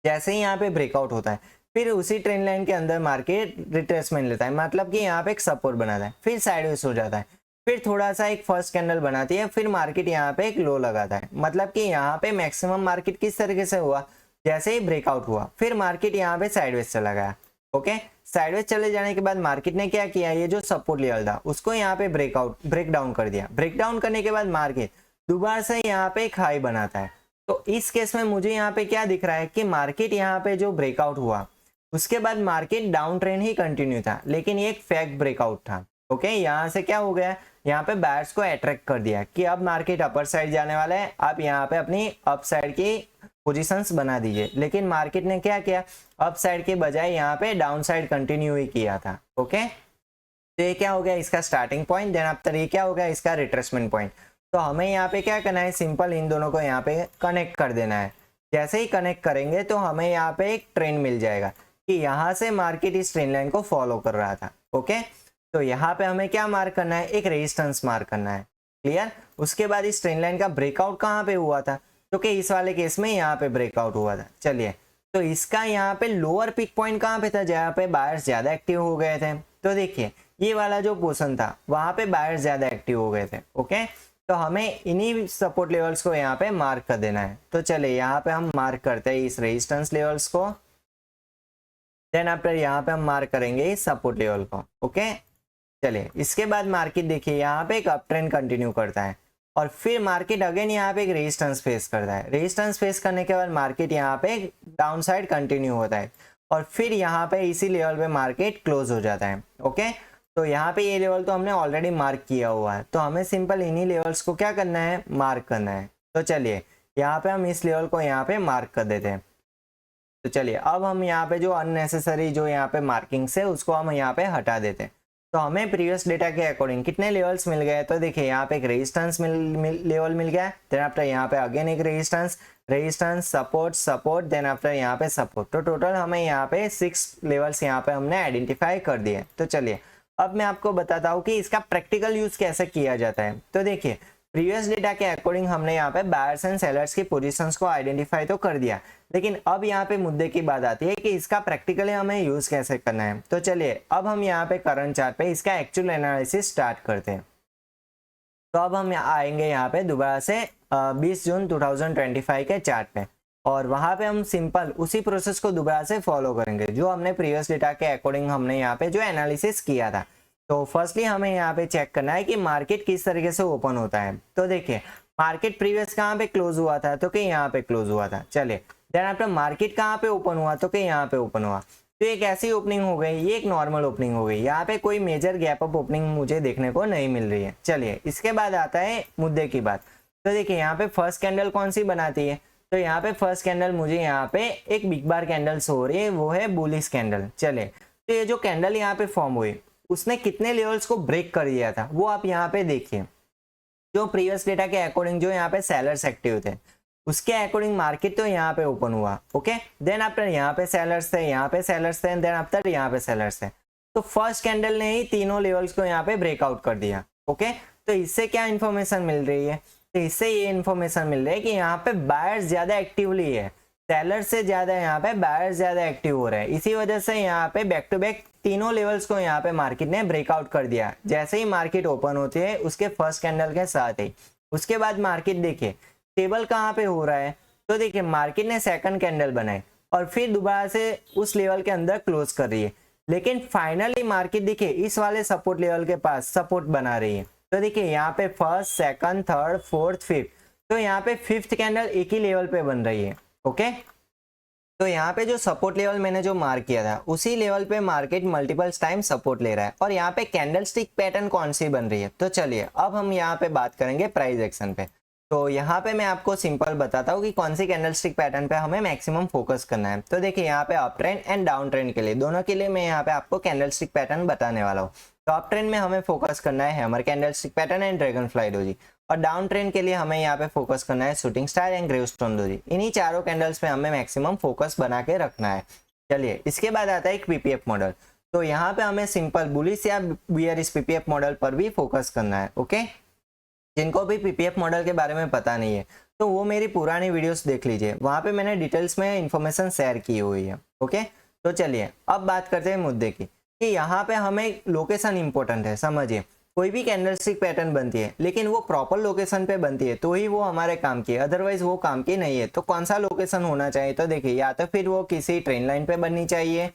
[SPEAKER 1] जैसे ही यहाँ पे ब्रेकआउट होता है, फिर उसी ट्रेंड लाइन के अंदर मार्केट रिट्रेसमेंट लेता है, मतलब कि यहाँ पे एक सपोर्ट बनाता है, फिर साइडवेज हो जाता है, फिर थोड़ा सा एक फर्स्ट कैंडल बनाती है, फिर मार्केट यहाँ पे एक लो लगाता है। मतलब कि यहाँ पे मैक्सिमम मार्केट किस तरीके से हुआ? जैसे ही ब्रेकआउट हुआ, फिर मार्केट यहाँ पे साइडवेज चला गया। ओके, साइडवेज चले जाने के बाद मार्केट ने क्या किया? ये जो सपोर्ट लेवल था उसको यहाँ पे ब्रेक डाउन कर दिया। ब्रेक डाउन करने के बाद मार्केट दोबारा से यहाँ पे एक हाई बनाता है। तो इस केस में मुझे यहाँ पे क्या दिख रहा है कि मार्केट यहाँ पे जो ब्रेकआउट हुआ उसके बाद मार्केट डाउन ट्रेंड ही कंटिन्यू था, लेकिन ये एक फेक ब्रेकआउट था। ओके, यहाँ से क्या हो गया? यहाँ पे बायर्स को अट्रैक्ट कर दिया कि अब मार्केट अपर साइड जाने वाला है, आप यहाँ पे अपनी अप साइड की पोजीशंस बना दीजिए। लेकिन मार्केट ने क्या किया? अप साइड के बजाय यहाँ पे डाउन साइड कंटिन्यू ही किया था। ओके, तो ये क्या हो गया? इसका स्टार्टिंग पॉइंट। देन आफ्टर ये क्या हो गया? इसका रिट्रेसमेंट पॉइंट। तो हमें यहाँ पे क्या करना है? सिंपल इन दोनों को यहाँ पे कनेक्ट कर देना है। जैसे ही कनेक्ट करेंगे तो हमें यहाँ पे एक ट्रेंड मिल जाएगा कि यहाँ से मार्केट इस ट्रेंड लाइन को फॉलो कर रहा था। ओके, तो यहाँ पे हमें क्या मार्क करना है? एक रेजिस्टेंस मार्क करना है। क्लियर? उसके बाद इस ट्रेंड लाइन का ब्रेकआउट कहाँ पे हुआ था? तो कि इस वाले केस में यहाँ पे ब्रेकआउट हुआ था। चलिए तो इसका यहाँ पे लोअर पिक पॉइंट कहाँ पे था? जहाँ पे बायर्स ज्यादा एक्टिव हो गए थे। तो देखिए ये वाला जो पोर्शन था वहां पे बायर्स ज्यादा एक्टिव हो गए थे। ओके, तो हमें इन्हीं सपोर्ट लेवल्स को यहाँ पे मार्क कर देना है। तो चलिए यहाँ पे हम मार्क करते हैं इस रेजिस्टेंस लेवल्स को, देन आफ्टर यहाँ पे हम मार्क करेंगे इस सपोर्ट लेवल को। ओके, चलिए इसके बाद मार्केट देखिए यहाँ पे एक अप ट्रेंड कंटिन्यू करता है और फिर मार्केट अगेन यहाँ पे एक रेजिस्टेंस फेस करता है। रेजिस्टेंस फेस करने के बाद मार्केट यहाँ पे डाउन साइड कंटिन्यू होता है और फिर यहाँ पे इसी लेवल पे मार्केट क्लोज हो जाता है। ओके, तो यहाँ पे ये लेवल तो हमने ऑलरेडी मार्क किया हुआ है, तो हमें सिंपल इन्हीं लेवल्स को क्या करना है? मार्क करना है। तो चलिए यहाँ पे हम इस लेवल को यहाँ पे मार्क कर देते हैं। तो चलिए अब हम यहाँ पे जो अननेसेसरी जो यहाँ पे मार्किंग्स है उसको हम यहाँ पे हटा देते हैं। तो हमें प्रीवियस डेटा के अकॉर्डिंग कितने लेवल्स मिल गए? तो देखिए यहाँ पे एक रेजिस्टेंस लेवल मिल गया, देन आफ्टर यहाँ पे अगेन एक resistance support support, then after यहाँ पे सपोर्ट। तो टोटल हमें यहाँ पे 6 लेवल्स यहाँ पे हमने आइडेंटिफाई कर दिए। तो चलिए अब मैं आपको बताता हूँ कि इसका प्रैक्टिकल यूज कैसे किया जाता है। तो देखिए प्रीवियस डेटा के अकॉर्डिंग हमने यहाँ पे बायर्स एंड सेलर्स की पोजीशंस को आइडेंटिफाई तो कर दिया, लेकिन अब यहाँ पे मुद्दे की बात आती है कि इसका प्रैक्टिकली हमें यूज कैसे करना है। तो चलिए अब हम यहाँ पे करंट चार्ट पे इसका एक्चुअल एनालिसिस स्टार्ट करते हैं। तो अब हम आएंगे यहाँ पे दोबारा से 20 जून 2025 के चार्ट पे, और वहां पे हम सिंपल उसी प्रोसेस को दोबारा से फॉलो करेंगे जो हमने प्रीवियस डेटा के अकॉर्डिंग हमने यहाँ पे जो एनालिसिस किया था। तो फर्स्टली हमें यहाँ पे चेक करना है कि मार्केट किस तरीके से ओपन होता है। तो देखिए मार्केट प्रीवियस कहाँ पे क्लोज हुआ था? तो कि यहाँ पे क्लोज हुआ था। चलिए देन आफ्टर मार्केट कहाँ पे ओपन हुआ? तो कि यहाँ पे ओपन हुआ। तो एक ऐसी ओपनिंग हो गई, ये एक नॉर्मल ओपनिंग हो गई, यहाँ पे कोई मेजर गैप अप ओपनिंग मुझे देखने को नहीं मिल रही है। चलिए इसके बाद आता है मुद्दे की बात। तो देखिए यहाँ पे फर्स्ट कैंडल कौन सी बनाती है? तो यहाँ पे फर्स्ट कैंडल मुझे यहाँ पे एक बिग बार कैंडल शो हो रही है, वो है बुलिश कैंडल। चले, तो ये जो कैंडल यहाँ पे फॉर्म हुई उसने कितने लेवल्स को ब्रेक कर दिया था वो आप यहाँ पे देखिए। जो प्रीवियस डेटा के अकॉर्डिंग जो यहाँ पे सेलर्स एक्टिव थे उसके अकॉर्डिंग मार्केट तो यहाँ पे ओपन हुआ, ओके। देन आफ्टर यहाँ पे सेलर्स थे, यहाँ पे सेलर्स थे, देन आफ्टर यहाँ पे सेलर्स थे। तो फर्स्ट कैंडल ने ही तीनों लेवल्स को यहाँ पे ब्रेकआउट कर दिया, ओके। तो इससे क्या इन्फॉर्मेशन मिल रही है? तो इससे ये इन्फॉर्मेशन मिल रही है कि यहाँ पे बायर्स ज्यादा एक्टिवली है, सेलर से ज्यादा यहाँ पे बायर्स ज्यादा एक्टिव हो रहे हैं। इसी वजह से यहाँ पे बैक टू बैक तीनों लेवल्स को यहाँ पे मार्केट ने ब्रेकआउट कर दिया जैसे ही मार्केट ओपन होती है उसके फर्स्ट कैंडल के साथ ही। उसके बाद मार्केट देखिए स्टेबल कहाँ पे हो रहा है, तो देखिए मार्केट ने सेकंड कैंडल बनाई और फिर दोबारा से उस लेवल के अंदर क्लोज कर रही है, लेकिन फाइनली मार्केट देखिए इस वाले सपोर्ट लेवल के पास सपोर्ट बना रही है। तो देखिए यहाँ पे first, second, third, fourth, fifth, तो यहाँ पे फिफ्थ कैंडल एक ही लेवल पे बन रही है, ओके। तो यहाँ पे जो सपोर्ट लेवल मैंने जो मार्क किया था उसी लेवल पे मार्केट मल्टीपल टाइम सपोर्ट ले रहा है और यहाँ पे कैंडल स्टिक पैटर्न कौन सी बन रही है। तो चलिए अब हम यहाँ पे बात करेंगे प्राइस एक्शन पे। तो यहाँ पे मैं आपको सिंपल बताता हूँ कि कौन सी कैंडल स्टिक पैटर्न पे हमें मैक्सिमम फोकस करना है। तो देखिए यहाँ पे up trend and down trend के लिए दोनों के लिए मैं यहाँ पे आपको कैंडल स्टिक पैटर्न बताने वाला हूँ। तो अप ट्रेंड में हमें फोकस करना है hammer candle stick pattern and dragon fly doji, और डाउन ट्रेंड के लिए हमें यहाँ पे फोकस करना है shooting star and gravestone doji. इन्हीं चारों कैंडल्स पे हमें मैक्सिमम फोकस बना के रखना है। चलिए इसके बाद आता है एक पीपीएफ मॉडल। तो यहाँ पे हमें सिंपल बुलिश या बियरिश पीपीएफ मॉडल पर भी फोकस करना है, ओके। जिनको भी पीपीएफ मॉडल के बारे में पता नहीं है तो वो मेरी पुरानी वीडियोस देख लीजिए, वहां पे मैंने डिटेल्स में इंफॉर्मेशन शेयर की हुई है, ओके। तो चलिए अब बात करते हैं मुद्दे की कि यहाँ पे हमें लोकेशन इंपॉर्टेंट है। समझिए कोई भी कैंडलस्टिक पैटर्न बनती है लेकिन वो प्रॉपर लोकेशन पे बनती है तो ही वो हमारे काम की है, अदरवाइज वो काम की नहीं है। तो कौन सा लोकेशन होना चाहिए? तो देखिए या तो फिर वो किसी ट्रेन लाइन पे बननी चाहिए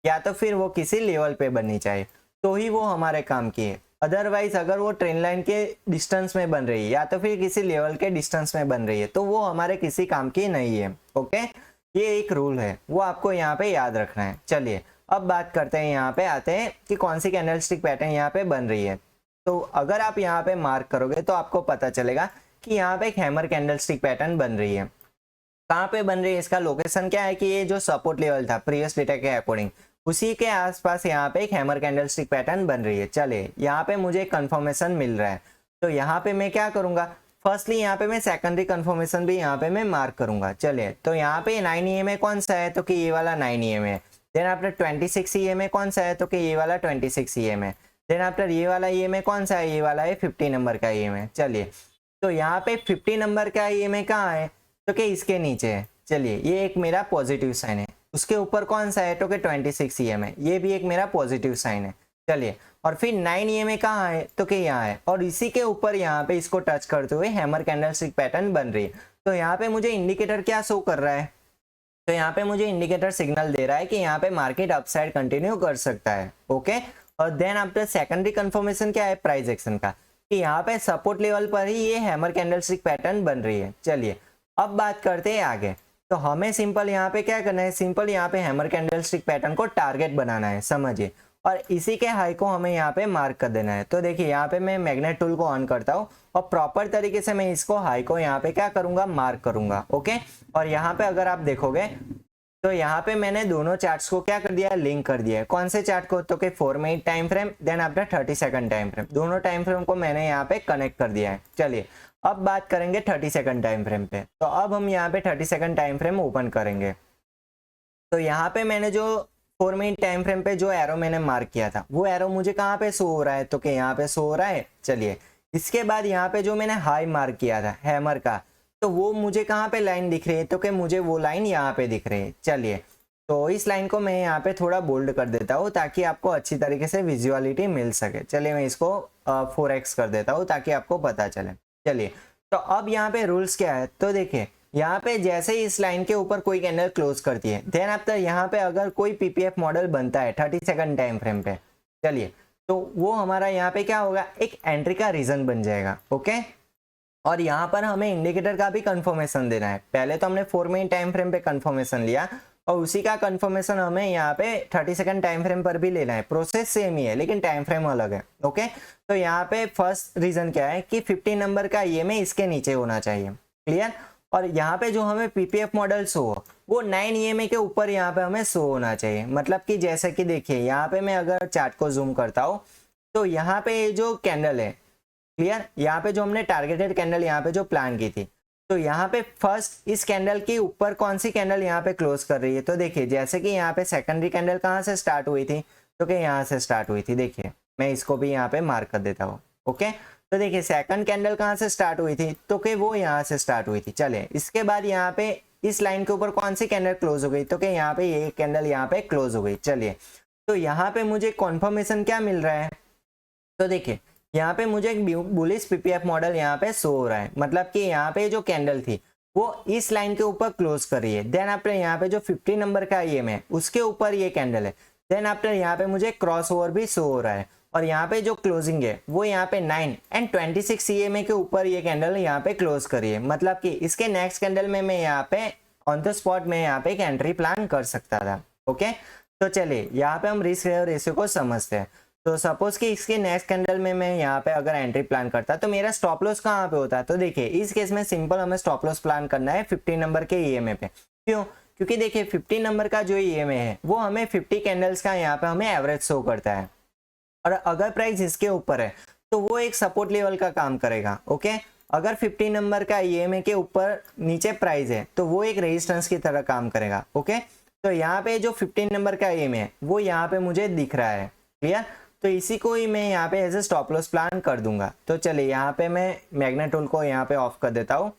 [SPEAKER 1] या तो फिर वो किसी लेवल पे बननी चाहिए तो ही वो हमारे काम की है। अदरवाइज अगर वो ट्रेन लाइन के डिस्टेंस में बन रही है या तो फिर किसी लेवल के डिस्टेंस में बन रही है तो वो हमारे किसी काम की नहीं है, ओके। ये एक रूल है, वो आपको यहाँ पे याद रखना है। चलिए अब बात करते हैं, यहाँ पे आते हैं कि कौन सी कैंडलस्टिक पैटर्न यहाँ पे बन रही है। तो अगर आप यहाँ पे मार्क करोगे तो आपको पता चलेगा कि यहाँ पे एक हैमर कैंडलस्टिक पैटर्न बन रही है। कहाँ पे बन रही है? इसका लोकेशन क्या है कि ये जो सपोर्ट लेवल था प्रीवियस डेटा के अकॉर्डिंग उसी के आसपास यहाँ पे एक हैमर कैंडलस्टिक पैटर्न बन रही है। चलिए यहाँ पे मुझे कंफर्मेशन मिल रहा है तो यहाँ पे मैं क्या करूंगा, फर्स्टली यहाँ पे मैं सेकेंडरी कंफर्मेशन भी यहाँ पे मैं मार्क करूंगा। चलिए तो यहाँ पे 9 EMA कौन सा है? तो कि ये वाला 9 EMA है। देन आफ्टर 26 EMA कौन सा है? तो कि ये वाला 26 EMA। देन आफ्टर ये वाला EMA कौन सा है? ये वाला है 50 नंबर का EMA। चलिए तो यहाँ पे 50 नंबर का EMA कहाँ है? तो कि इसके नीचे है। चलिए ये एक मेरा पॉजिटिव साइन है। उसके ऊपर कौन सा है? तो कि 26 EMA, ये भी एक मेरा पॉजिटिव साइन है। चलिए और फिर 9 EMA कहाँ है? तो कि यहाँ है, और इसी के ऊपर यहाँ पे इसको टच करते हुए हैमर कैंडलस्टिक पैटर्न बन रही है। तो यहाँ पे मुझे इंडिकेटर क्या शो कर रहा है? तो यहाँ पे मुझे इंडिकेटर सिग्नल दे रहा है कि यहाँ पे मार्केट अपसाइड कंटिन्यू कर सकता है, ओके। और देन आफ्टर सेकेंडरी कंफर्मेशन क्या है प्राइस एक्शन का, कि यहाँ पे सपोर्ट लेवल पर ही ये हैमर कैंडलस्टिक पैटर्न बन रही है। चलिए अब बात करते हैं आगे। तो हमें सिंपल यहाँ पे क्या करना है, सिंपल यहाँ पे हैमर कैंडलस्टिक पैटर्न को टारगेट बनाना है, समझिए, और इसी के हाई को हमें यहाँ पे मार्क कर देना है। तो देखिए यहाँ पे मैं मैग्नेट टूल को ऑन करता हूँ और प्रॉपर तरीके से मैं इसको हाई को यहाँ पे क्या करूंगा, मार्क करूंगा, ओके। और यहाँ पे अगर आप देखोगे तो यहाँ पे मैंने दोनों चार्ट्स को क्या कर दिया, लिंक कर दिया है। कौन से चार्ट को? तो कि 4 minute time frame, then after 30 second time frame, दोनों टाइम फ्रेम को मैंने यहाँ पे कनेक्ट कर दिया है। चलिए अब बात करेंगे 30 सेकंड टाइम फ्रेम पे। तो अब हम यहाँ पे 30 सेकंड टाइम फ्रेम ओपन करेंगे। तो यहाँ पे मैंने जो 4 मिनट टाइम फ्रेम पे जो एरो मैंने मार्क किया था वो एरो मुझे कहाँ पे शो हो रहा है? तो कि यहाँ पे शो हो रहा है। चलिए इसके बाद यहाँ पे जो मैंने हाई मार्क किया था हैमर का, तो वो मुझे कहाँ पे लाइन दिख रही है? तो कि मुझे वो लाइन यहाँ पे दिख रही है। चलिए तो इस लाइन को मैं यहाँ पे थोड़ा बोल्ड कर देता हूँ ताकि आपको अच्छी तरीके से विजुअलिटी मिल सके। चलिए मैं इसको 4x कर देता हूँ ताकि आपको पता चले। चलिए तो अब यहाँ पे रूल्स क्या है? तो देखिए यहाँ पे जैसे ही इस लाइन के ऊपर कोई कैंडल क्लोज करती है, देन आफ्टर यहाँ पे अगर कोई पीपीएफ मॉडल बनता है 30 सेकंड टाइम फ्रेम पे, चलिए तो वो हमारा यहाँ पे क्या होगा, एक एंट्री का रीजन बन जाएगा, ओके। और यहाँ पर हमें इंडिकेटर का भी कंफर्मेशन देना है। पहले तो हमने 4 मिनट टाइम फ्रेम पे कंफर्मेशन लिया और उसी का कंफर्मेशन हमें यहाँ पे 30 सेकंड टाइम फ्रेम पर भी लेना है। प्रोसेस सेम ही है लेकिन टाइम फ्रेम अलग है, ओके। तो यहाँ पे फर्स्ट रीजन क्या है कि 50 नंबर का EMA इसके नीचे होना चाहिए, क्लियर। और यहाँ पे जो हमें पीपीएफ मॉडल शो हो वो 9 ईएमए के ऊपर यहाँ पे हमें शो होना चाहिए। मतलब कि जैसे कि देखिए यहाँ पे मैं अगर चार्ट को जूम करता हूँ तो यहाँ पे जो कैंडल है, क्लियर, यहाँ पे जो हमने टारगेटेड कैंडल यहाँ पे जो प्लान की थी, तो यहाँ पे फर्स्ट इस कैंडल के ऊपर कौन सी कैंडल यहाँ पे क्लोज कर रही है। तो देखिए जैसे कि यहाँ पे सेकेंडरी कैंडल कहाँ से स्टार्ट हुई थी, तो कि यहाँ से स्टार्ट हुई थी। देखिए मैं इसको भी यहाँ पे मार्क कर देता हूँ। ओके, तो देखिए सेकंड कैंडल कहाँ से स्टार्ट हुई थी, तो कि वो यहाँ से स्टार्ट हुई थी। चलिए इसके बाद यहाँ पे इस लाइन के ऊपर कौन सी कैंडल क्लोज हो गई, तो कि यहाँ पे ये कैंडल यहाँ पे क्लोज हो गई। चलिए तो यहाँ पे मुझे कॉन्फर्मेशन क्या मिल रहा है, तो देखिए यहाँ पे मुझे एक बुलिश पीपीएफ मॉडल यहाँ पे शो हो रहा है। मतलब कि यहाँ पे जो कैंडल थी वो इस लाइन के ऊपर क्लोज कर रही है। देन आफ्टर यहाँ पे जो 50 नंबर का ईएम है उसके ऊपर ये कैंडल है। देन आफ्टर यहाँ पे मुझे क्रॉस ओवर भी शो हो रहा है और यहाँ पे जो क्लोजिंग है वो यहाँ पे 9 एंड 26 ईएमए के ऊपर ये कैंडल यहाँ पे क्लोज करी है। मतलब कि इसके नेक्स्ट कैंडल में मैं यहाँ पे ऑन द स्पॉट में यहाँ पे एक एंट्री प्लान कर सकता था। ओके, तो चलिए यहाँ पे हम रिस्क रेशियो को समझते हैं। तो सपोज कि इसके नेक्स्ट कैंडल में मैं यहाँ पे अगर एंट्री प्लान करता तो मेरा स्टॉप लॉस कहाँ पे होता है। तो देखिए इस केस में सिंपल हमें स्टॉप लॉस प्लान करना है 50 नंबर के ईएमए पे। क्यों, क्योंकि देखिए 50 नंबर का जो ईएमए है वो हमें 50 कैंडल्स का यहाँ पे हमें एवरेज शो करता है और अगर प्राइस इसके ऊपर है तो वो एक सपोर्ट लेवल का काम करेगा। ओके, अगर 50 नंबर का ईएमए के ऊपर नीचे प्राइस है तो वो एक रेजिस्टेंस की तरह काम करेगा। ओके, तो यहाँ पे जो 15 नंबर का ईएमए है वो यहाँ पे मुझे दिख रहा है। क्लियर, तो इसी को ही मैं यहाँ पे as a stop loss plan कर दूंगा। तो चलिए यहाँ पे मैं मैग्नेट टूल को यहाँ पे ऑफ कर देता हूँ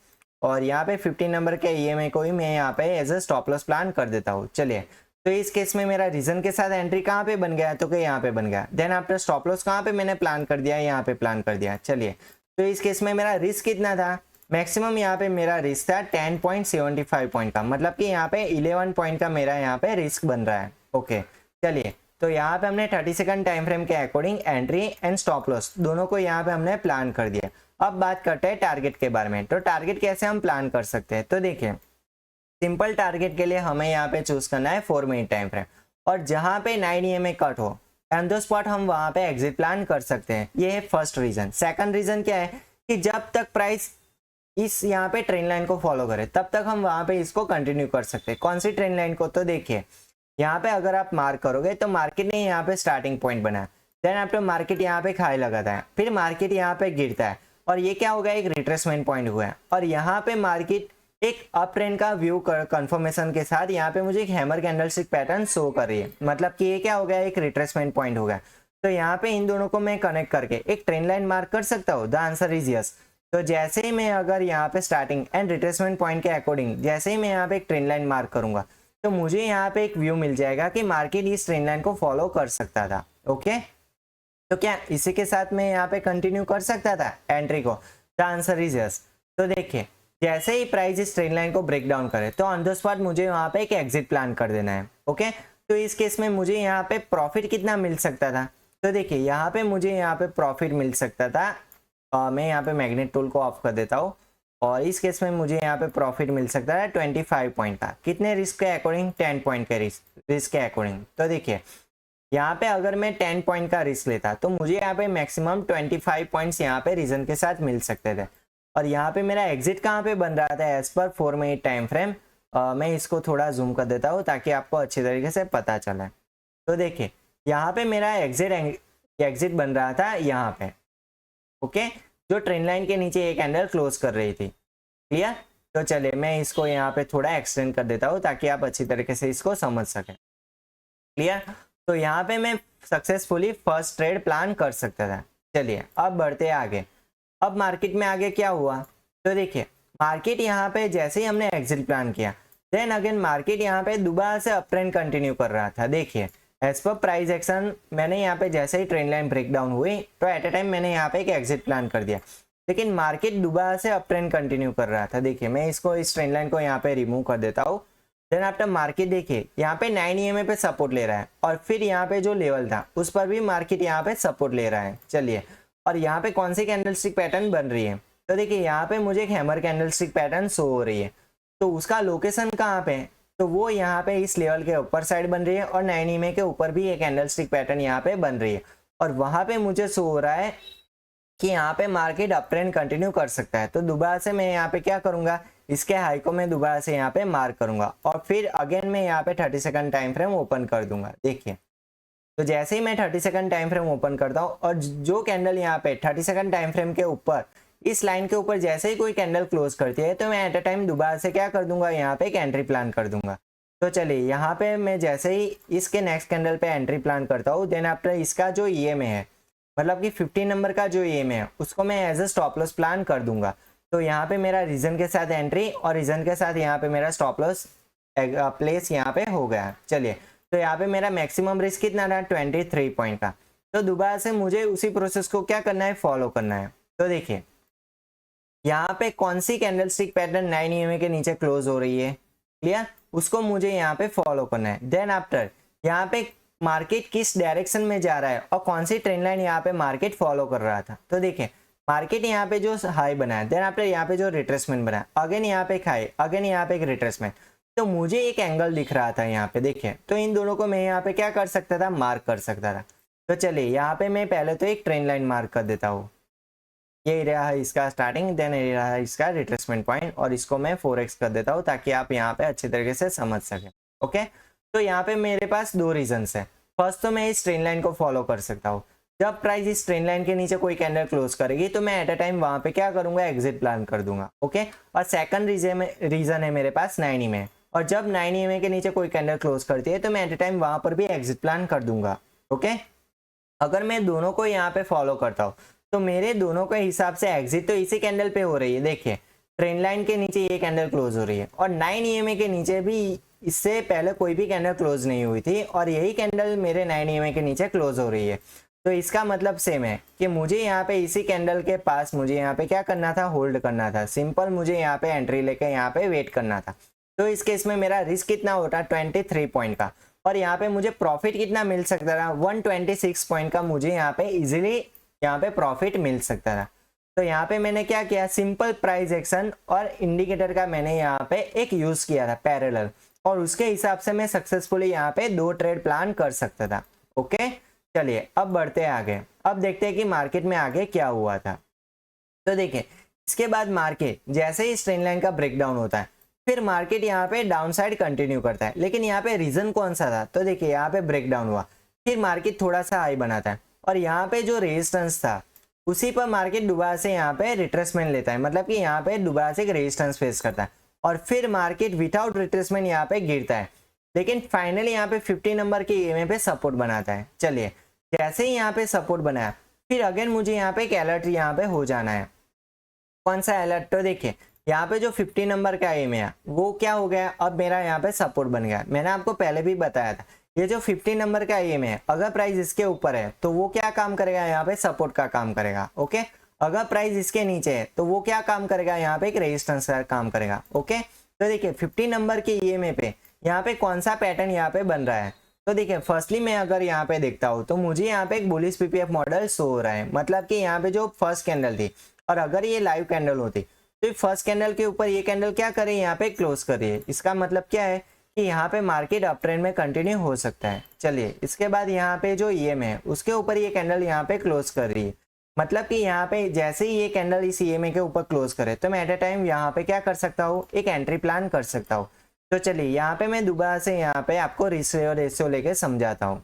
[SPEAKER 1] और यहाँ पे 15 नंबर के ईएमए को ही मैं यहाँ पे as a stop loss plan कर देता हूँ। चलिए तो इस केस में मेरा रीजन के साथ एंट्री कहाँ पे बन गया, तो कि यहाँ पे बन गया। देन आफ्टर स्टॉप लॉस कहाँ पे मैंने प्लान कर दिया, यहाँ पे प्लान कर दिया। चलिए तो इस केस में मेरा रिस्क कितना था, मैक्सिमम यहाँ पे मेरा रिस्क था 10.75 पॉइंट का। मतलब कि यहाँ पे 11 पॉइंट का मेरा यहाँ पे रिस्क बन रहा है। ओके, चलिए तो यहाँ पे हमने 30 सेकंड टाइम फ्रेम के according entry and stop loss दोनों को यहाँ पे हमने प्लान कर दिया। अब बात करते हैं टारगेट के बारे में। तो टारगेट कैसे हम प्लान कर सकते हैं, तो देखिए सिंपल टारगेट के लिए हमें यहाँ पे चूज करना है 4 मिनट टाइम फ्रेम और जहाँ पे 9 ईएमए कट हो ऑन द स्पॉट हम वहाँ पे एग्जिट प्लान कर सकते हैं। ये है फर्स्ट रीजन। सेकंड रीजन क्या है कि जब तक प्राइस इस यहाँ पे ट्रेंड लाइन को फॉलो करे तब तक हम वहाँ पे इसको कंटिन्यू कर सकते हैं। कौन सी ट्रेंड लाइन को, तो देखिए यहाँ पे अगर आप मार्क करोगे तो मार्केट ने यहाँ पे स्टार्टिंग पॉइंट बनाया, देन आफ्टर मार्केट यहाँ पे खाई लगाता है, फिर मार्केट यहाँ पे गिरता है और ये क्या होगा, एक रिट्रेसमेंट पॉइंट हुआ है और यहाँ पे मार्केट एक अप ट्रेंड का व्यू कंफर्मेशन के साथ यहाँ पे मुझे एक हैमर कैंडलस्टिक पैटर्न शो कर रही है। मतलब कि ये क्या हो गया, एक रिट्रेसमेंट पॉइंट हो गया। तो यहाँ पे इन दोनों को मैं कनेक्ट करके एक ट्रेंड लाइन मार्क कर सकता हूँ। The answer is yes. तो जैसे ही मैं अगर यहाँ पे स्टार्टिंग एंड रिट्रेसमेंट पॉइंट के अकॉर्डिंग जैसे ही मैं यहाँ पे एक ट्रेंड लाइन मार्क करूंगा तो मुझे यहाँ पे एक व्यू मिल जाएगा कि मार्केट इस ट्रेंड लाइन को फॉलो कर सकता था। ओके, तो क्या इसी के साथ मैं यहाँ पे कंटिन्यू कर सकता था एंट्री को। The answer is yes. तो देखिए जैसे ही प्राइस इस ट्रेंड लाइन को ब्रेक डाउन करे तो ऑन द स्पॉट मुझे वहाँ पे एक एग्जिट प्लान कर देना है। ओके, तो इस केस में मुझे यहाँ पे प्रॉफिट कितना मिल सकता था, तो देखिए यहाँ पे मुझे यहाँ पे प्रॉफिट मिल सकता था। मैं यहाँ पे मैग्नेट टूल को ऑफ कर देता हूँ और इस केस में मुझे यहाँ पे प्रॉफिट मिल सकता है 25 पॉइंट का। कितने रिस्क के अकॉर्डिंग, 10 पॉइंट के रिस्क के अकॉर्डिंग। तो देखिए यहाँ पे अगर मैं 10 पॉइंट का रिस्क लेता तो मुझे यहाँ पे मैक्सिमम 25 पॉइंट्स यहाँ पे रीजन के साथ मिल सकते थे। और यहाँ पे मेरा एग्जिट कहाँ पे बन रहा था as per 4 minute time frame. मैं इसको थोड़ा जूम कर देता हूँ ताकि आपको अच्छी तरीके से पता चले। तो देखिए यहाँ पे मेरा एग्जिट बन रहा था यहाँ पे। ओके, जो ट्रेंड लाइन के नीचे एक कैंडल क्लोज कर रही थी। क्लियर, तो चलिए मैं इसको यहाँ पे थोड़ा एक्सटेंड कर देता हूँ ताकि आप अच्छी तरीके से इसको समझ सकें। क्लियर, तो यहाँ पे मैं सक्सेसफुली फर्स्ट ट्रेड प्लान कर सकता था। चलिए अब बढ़ते आगे। अब मार्केट में आगे क्या हुआ, तो देखिए मार्केट यहाँ पे जैसे ही हमने एग्जिट प्लान किया देन अगेन मार्केट यहाँ पे दोबारा से अप ट्रेंड कंटिन्यू कर रहा था। देखिए एज पर प्राइस एक्शन मैंने यहाँ पे जैसे ही ट्रेंड लाइन ब्रेक डाउन हुई तो एट ए टाइम मैंने यहाँ पे एक एग्जिट प्लान कर दिया, लेकिन मार्केट दोबारा से अप ट्रेंड कंटिन्यू कर रहा था। देखिए मैं इसको इस ट्रेंड लाइन को यहाँ पे रिमूव कर देता हूँ। देन आफ्टर मार्केट देखिए यहाँ पे 9 ईएमए पे सपोर्ट ले रहा है और फिर यहाँ पे जो लेवल था उस पर भी मार्केट यहाँ पे सपोर्ट ले रहा है। चलिए, और यहाँ पे कौन सी कैंडलस्टिक पैटर्न बन रही है, तो देखिए यहाँ पे मुझे एक हैमर कैंडलस्टिक पैटर्न शो हो रही है। तो उसका लोकेशन कहाँ पे, तो वो यहाँ पे इस लेवल के ऊपर साइड बन रही है और 9 ईएमए के ऊपर भी एक कैंडलस्टिक पैटर्न यहाँ पे बन रही है और वहां पे मुझे शो हो रहा है कि यहाँ पे मार्केट अप ट्रेंड कंटिन्यू कर सकता है। तो दोबारा से मैं यहाँ पे क्या करूंगा, इसके हाई को मैं दोबारा से यहाँ पे मार्क करूंगा और फिर अगेन मैं यहाँ पे 30 सेकंड टाइम फ्रेम ओपन कर दूंगा। देखिए, तो जैसे ही मैं 30 सेकंड टाइम फ्रेम ओपन करता हूँ और जो कैंडल यहाँ पे 30 सेकंड टाइम फ्रेम के ऊपर इस लाइन के ऊपर जैसे ही कोई कैंडल क्लोज करती है तो मैं एट अ टाइम दोबारा से क्या कर दूंगा, यहाँ पे एक एंट्री प्लान कर दूंगा। तो चलिए, यहाँ पे मैं जैसे ही इसके नेक्स्ट कैंडल पे एंट्री प्लान करता हूँ, देन आफ्टर इसका जो ईएमए है, मतलब कि 15 नंबर का जो ईएमए है, उसको मैं as a stop loss plan कर दूंगा। तो यहाँ पे मेरा रीजन के साथ एंट्री और रीजन के साथ यहाँ पे मेरा स्टॉप लॉस प्लेस यहाँ पे हो गया। चलिए, तो यहाँ पे मेरा मैक्सिमम रिस्क कितना था, 23 पॉइंट का। तो दोबारा से मुझे उसी प्रोसेस को क्या करना है, फॉलो करना है। तो देखिए, यहाँ पे कौन सी कैंडल स्टिक पैटर्न 9 EMA के नीचे क्लोज हो रही है, क्लियर, उसको मुझे यहाँ पे फॉलो करना है। देन आफ्टर यहाँ पे मार्केट किस डायरेक्शन में जा रहा है और कौन सी ट्रेंड लाइन यहाँ पे मार्केट फॉलो कर रहा था। तो देखिए, मार्केट यहाँ पे जो हाई बना है, देन आफ्टर यहाँ पे जो रिट्रेसमेंट बना है, अगेन यहाँ पे एक हाई, अगेन यहाँ पे एक रिट्रेसमेंट। तो मुझे एक एंगल दिख रहा था यहाँ पे, देखिए, तो इन दोनों को मैं यहाँ पे क्या कर सकता था, मार्क कर सकता था। तो चलिए, यहाँ पे मैं पहले तो एक ट्रेंड लाइन मार्क कर देता हूँ। ये रहा है इसका स्टार्टिंग, देन ये रहा है इसका रिट्रेसमेंट पॉइंट, और इसको मैं 4x कर देता हूँ ताकि आप यहाँ पे अच्छे तरीके से समझ सकें। ओके, तो यहाँ पे मेरे पास दो रीजंस है। फर्स्ट तो मैं इस ट्रेंड लाइन को फॉलो कर सकता हूँ, जब प्राइस इस ट्रेंड लाइन के नीचे कोई कैंडल क्लोज करेगी तो मैं एट अ टाइम वहां पे क्या करूंगा, एग्जिट प्लान कर दूंगा। ओके, और सेकंड रीजन है मेरे पास 9 EMA, और जब 9 EMA के नीचे कोई कैंडल क्लोज करती है तो मैं एट अ टाइम वहां पर भी एग्जिट प्लान कर दूंगा। ओके, अगर मैं दोनों को यहाँ पे फॉलो करता हूँ तो मेरे दोनों के हिसाब से एग्जिट तो इसी कैंडल पे हो रही है। देखिए, ट्रेंड लाइन के नीचे ये कैंडल क्लोज हो रही है और 9 EMA के नीचे भी इससे पहले कोई भी कैंडल क्लोज नहीं हुई थी, और यही कैंडल मेरे 9 EMA के नीचे क्लोज हो रही है। तो इसका मतलब सेम है कि मुझे यहाँ पे इसी कैंडल के पास मुझे यहाँ पे क्या करना था, होल्ड करना था। सिंपल, मुझे यहाँ पे एंट्री लेके यहाँ पे वेट करना था। तो इस केस में मेरा रिस्क कितना होता, 23 पॉइंट का, और यहाँ पे मुझे प्रॉफिट कितना मिल सकता था, 126 पॉइंट का मुझे यहाँ पे इजिली यहाँ पे प्रॉफिट मिल सकता था। तो यहाँ पे मैंने क्या किया, सिंपल प्राइस एक्शन और इंडिकेटर का मैंने यहाँ पे एक यूज किया था पैरेलल, और उसके हिसाब से मैं सक्सेसफुली यहाँ पे 2 ट्रेड प्लान कर सकता था। ओके, चलिए अब बढ़ते हैं आगे। अब देखते हैं कि मार्केट में आगे क्या हुआ था। तो देखिए, इसके बाद मार्केट जैसे ही इस ट्रेंड लाइन का ब्रेकडाउन होता है, फिर मार्केट यहाँ पे डाउन साइड कंटिन्यू करता है। लेकिन यहाँ पे रीजन कौन सा था, तो देखिए, यहाँ पे ब्रेकडाउन हुआ, फिर मार्केट थोड़ा सा हाई बनाता है, और यहाँ पे जो रेजिस्टेंस था उसी पर मार्केट दोबारा से यहाँ पे रिट्रेसमेंट लेता है, मतलब कि यहाँ पे दोबारा से एक रेजिस्टेंस फेस करता है, और फिर मार्केट विदाउट रिट्रेसमेंट यहाँ पे गिरता है, लेकिन फाइनली यहाँ पे 50 नंबर के EMA पे सपोर्ट बनाता है। चलिए, जैसे ही यहाँ पे सपोर्ट बनाया, फिर अगेन मुझे यहाँ पे एक अलर्ट यहाँ पे हो जाना है। कौन सा अलर्ट, तो देखिए, यहाँ पे जो 50 नंबर का EMA है वो क्या हो गया, अब मेरा यहाँ पे सपोर्ट बन गया। मैंने आपको पहले भी बताया था, ये जो 50 नंबर का EMA है, अगर प्राइस इसके ऊपर है तो वो क्या काम करेगा, यहाँ पे सपोर्ट का काम करेगा। ओके, अगर प्राइस इसके नीचे है तो वो क्या काम करेगा, यहाँ पे एक रेजिस्टेंस का काम करेगा। ओके, तो देखिए, 50 नंबर के EMA पे यहाँ पे कौन सा पैटर्न यहाँ पे बन रहा है। तो देखिए, फर्स्टली मैं अगर यहाँ पे देखता हूँ तो मुझे यहाँ पे एक बुलिश PPF मॉडल शो हो रहा है, मतलब कि यहाँ पे जो फर्स्ट कैंडल थी, और अगर ये लाइव कैंडल होती तो फर्स्ट कैंडल के ऊपर ये कैंडल क्या करे, यहाँ पे क्लोज करिए। इसका मतलब क्या है कि यहाँ पे मार्केट अप ट्रेंड में कंटिन्यू हो सकता है। चलिए, इसके बाद यहाँ पे जो EMA है उसके ऊपर ये कैंडल यहाँ पे क्लोज कर रही है, मतलब कि यहाँ पे जैसे ही ये कैंडल इस EMA के ऊपर क्लोज करे तो मैं एट अ टाइम यहाँ पे क्या कर सकता हूँ, एक एंट्री प्लान कर सकता हूँ। तो चलिए, यहाँ पे मैं दोबारा से यहाँ पे आपको रेशियो लेके समझाता हूँ।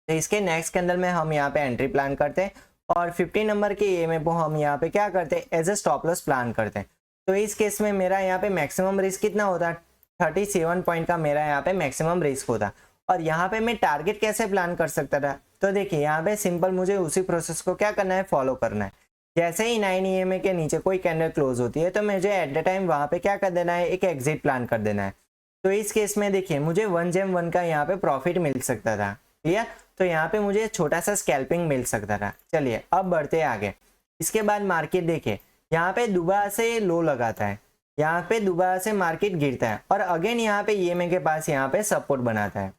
[SPEAKER 1] तो इसके नेक्स्ट कैंडल में हम यहाँ पे एंट्री प्लान करते हैं, और 50 नंबर के EMA को हम यहाँ पे क्या करते हैं, as a stop loss plan करते हैं। तो इस केस में मेरा यहाँ पे मैक्सिमम रिस्क कितना होता है, 37 पॉइंट का मेरा यहाँ पे मैक्सिमम रिस्क होता। और यहाँ पे मैं टारगेट कैसे प्लान कर सकता था, तो देखिए, यहाँ पे सिंपल मुझे उसी प्रोसेस को क्या करना है, फॉलो करना है। जैसे ही 9 EMA के नीचे कोई कैंडल क्लोज होती है तो मुझे एट द टाइम वहाँ पे क्या कर देना है, एक एग्जिट प्लान कर देना है। तो इस केस में देखिए, मुझे 1 का यहाँ पे प्रॉफिट मिल सकता था। क्लियर, तो यहाँ पे मुझे छोटा सा स्कैल्पिंग मिल सकता था। चलिए, अब बढ़ते आगे। इसके बाद मार्केट देखिए, यहाँ पे दोबारा से लो लगाता है, यहाँ पे दोबारा से मार्केट गिरता है, और अगेन यहाँ पे EMA के पास यहाँ पे सपोर्ट बनाता है।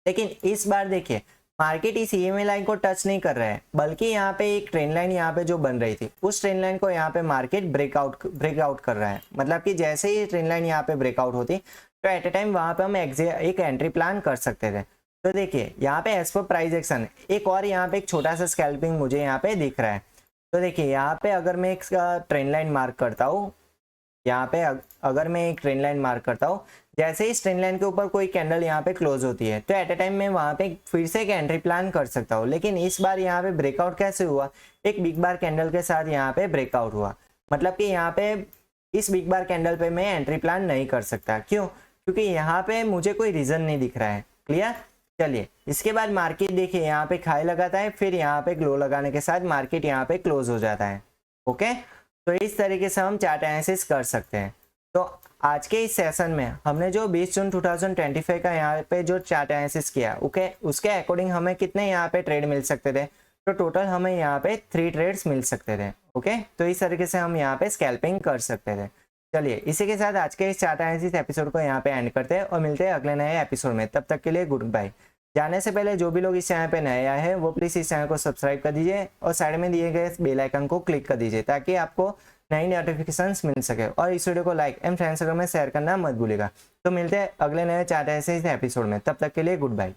[SPEAKER 1] लेकिन इस बार देखिए, मार्केट इस EMA लाइन को टच नहीं कर रहा है, बल्कि यहाँ पे एक ट्रेंड लाइन यहाँ पे जो बन रही थी उस ट्रेंड लाइन को यहाँ पे मार्केट ब्रेकआउट कर रहा है। मतलब कि जैसे ही ट्रेंड लाइन यहाँ पे ब्रेकआउट होती तो एट ए टाइम वहाँ पे हम एक एंट्री प्लान कर सकते थे। तो देखिए, यहाँ पे एज पर प्राइस एक्शन एक और यहाँ पे एक छोटा सा स्कैल्पिंग मुझे यहाँ पे दिख रहा है। तो देखिए, यहाँ पे अगर मैं एक ट्रेंड लाइन मार्क करता हूँ, यहाँ पे अगर मैं एक ट्रेंड लाइन मार्क करता हूँ, जैसे ही ट्रेंड लाइन के ऊपर कोई कैंडल यहाँ पे क्लोज होती है तो एट ए टाइम मैं वहाँ पे फिर से एक एंट्री प्लान कर सकता हूँ। लेकिन इस बार यहाँ पे ब्रेकआउट कैसे हुआ, एक बिग बार कैंडल के साथ यहाँ पे ब्रेकआउट हुआ, मतलब कि यहाँ पे इस बिग बार कैंडल पे मैं एंट्री प्लान नहीं कर सकता। क्यों? क्योंकि यहाँ पे मुझे कोई रीजन नहीं दिख रहा है। क्लियर? चलिए, इसके बाद मार्केट देखिए यहाँ पे खाई लगाता है, फिर यहाँ पे ग्लो लगाने के साथ मार्केट यहाँ पे क्लोज हो जाता है। ओके, तो इस तरीके से हम चार्ट एनालिसिस कर सकते हैं। तो आज के इस सेशन में हमने जो 20 जून 2025 का यहाँ पे जो चार्ट एनालिसिस किया, ओके, उसके अकॉर्डिंग हमें कितने यहाँ पे ट्रेड मिल सकते थे, तो टोटल हमें यहाँ पे 3 ट्रेड्स मिल सकते थे। ओके, तो इस तरीके से हम यहाँ पे स्कैल्पिंग कर सकते थे। चलिए, इसी के साथ आज के इस चार्ट एनालिसिस एपिसोड को यहाँ पे एंड करते हैं और मिलते हैं अगले नए एपिसोड में। तब तक के लिए गुड बाय। जाने से पहले जो भी लोग इस चैनल पे नए आए हैं वो प्लीज़ इस चैनल को सब्सक्राइब कर दीजिए और साइड में दिए गए बेल आइकन को क्लिक कर दीजिए ताकि आपको नई नोटिफिकेशंस मिल सके। और इस वीडियो को लाइक एंड फ्रेंड्स सर्कल में शेयर करना मत भूलिएगा। तो मिलते हैं अगले नए चार्ट एनालिसिस एपिसोड में, तब तक के लिए गुड बाय।